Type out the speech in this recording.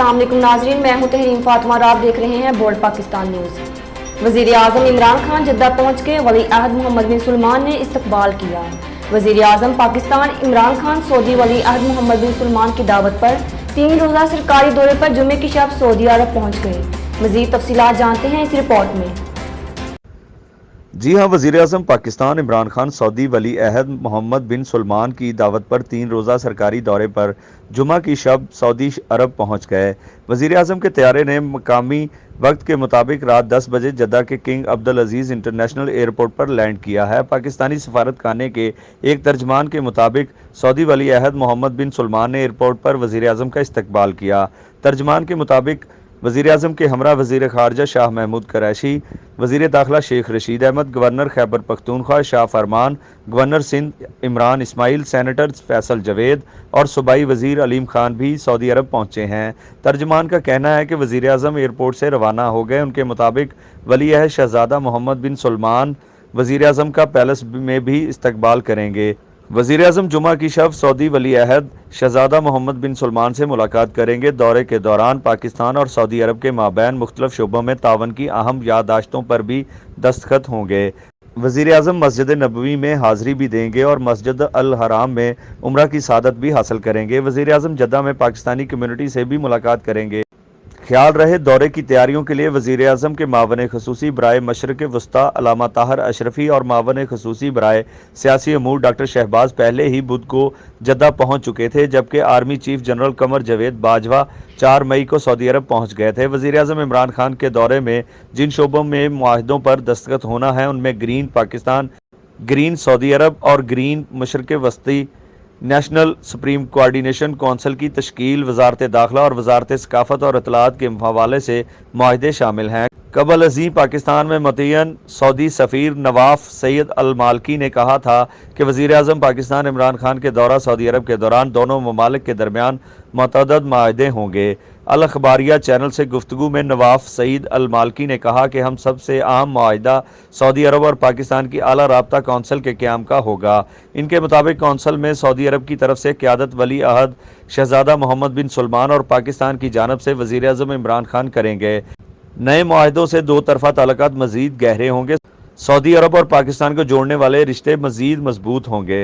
अस्सलाम वालेकुम नाजरीन, मैं हूं तहरीम फातिमा और आप देख रहे हैं बोल्ड पाकिस्तान न्यूज़। वज़ीर आज़म इमरान खान जद्दा पहुंच के वली अहद मोहम्मद बिन सलमान ने इस्तकबाल किया। वज़ीर आज़म पाकिस्तान इमरान खान सऊदी वली अहद मोहम्मद बिन सलमान की दावत पर 3 रोज़ा सरकारी दौरे पर जुमे की शब सऊदी अरब पहुंच गए। मज़ीद तफसीलात जानते हैं इस रिपोर्ट में। जी हाँ, वज़ीर आज़म पाकिस्तान इमरान खान सऊदी वली अहद मोहम्मद बिन सलमान की दावत पर 3 रोज़ा सरकारी दौरे पर जुमा की शब सऊदी अरब पहुँच गए। वज़ीर आज़म के तैयारे ने मकामी वक्त के मुताबिक रात 10 बजे जद्दा के किंग अब्दुल अजीज़ इंटरनेशनल एयरपोर्ट पर लैंड किया है। पाकिस्तानी सफारत खाने के एक तर्जमान के मुताबिक सऊदी वली अहद मोहम्मद बिन सलमान ने एयरपोर्ट पर वज़ीर आज़म का इस्तकबाल किया। तर्जमान के मुताबिक वज़ीर आज़म के हमरा वज़ीर ख़ारजा शाह महमूद कुरैशी, वज़ीर दाखिला शेख रशीद अहमद, गवर्नर खैबर पख्तूनख्वा शाह फरमान, गवर्नर सिंध इमरान इस्माइल, सेनेटर फैसल जवेद और सूबाई वज़ीर अलीम खान भी सऊदी अरब पहुँचे हैं। तर्जमान का कहना है कि वज़ीर आज़म एयरपोर्ट से रवाना हो गए। उनके मुताबिक वली अहद शहज़ादा मोहम्मद बिन सलमान वज़ीर आज़म का पैलेस में भी इस्तकबाल करेंगे। वज़ीर आज़म जुमा की शब सऊदी वली अहद शहज़ादा मोहम्मद बिन सलमान से मुलाकात करेंगे। दौरे के दौरान पाकिस्तान और सऊदी अरब के माबैन मुख्तलिफ शोबों में तावन की अहम याददाश्तों पर भी दस्तखत होंगे। वज़ीर आज़म मस्जिद नबवी में हाज़री भी देंगे और मस्जिद अल हराम में उम्रा की सादत भी हासिल करेंगे। वज़ीर आज़म जद्दा में पाकिस्तानी कम्यूनिटी से भी मुलाकात करेंगे। ख्याल रहे दौरे की तैयारियों के लिए वज़ीर आज़म के मावन खसूसी बराए मशरक़ वस्ता अल्लामा ताहिर अशरफी और मावन खसूसी बराए सियासी अमूर डॉक्टर शहबाज पहले ही बुध को जद्दा पहुंच चुके थे, जबकि army chief general Qamar Javed Bajwa 4 मई को सऊदी अरब पहुंच गए थे। वज़ीर आज़म इमरान खान के दौरे में जिन शोबों में मुआहदों पर दस्तखत होना है उनमें ग्रीन पाकिस्तान, ग्रीन सऊदी अरब और ग्रीन मशरक़ वस्ती नेशनल सुप्रीम कोऑर्डिनेशन कौंसिल की तश्कील, वजारत दाखिला और वजारत सकाफत और इत्तलात के हवाले से मुआहदे शामिल हैं। कबल अज़ीं पाकिस्तान में मुतय्यन सऊदी सफ़ीर नवाफ सैयद अल मालकी ने कहा था कि वज़ीर आज़म पाकिस्तान इमरान खान के दौरा सऊदी अरब के दौरान दोनों ममालिक के दरमियान मुतअद्दिद मुआहदे होंगे। अल अखबारिया चैनल से गुफ्तगू में नवाफ सईद अल मालकी ने कहा कि हम सबसे अहम मुआहदा सऊदी अरब और पाकिस्तान की आला राब्ता कौंसिल के क़याम का होगा। इनके मुताबिक कौंसिल में सऊदी अरब की तरफ से क़यादत वली अहद शहज़ादा मोहम्मद बिन सलमान और पाकिस्तान की जानब से वज़ीर आज़म इमरान खान करेंगे। नए मुआहदों से दो तरफ़ा ताल्लुकात मज़ीद गहरे होंगे। सऊदी अरब और पाकिस्तान को जोड़ने वाले रिश्ते मज़ीद मजबूत होंगे।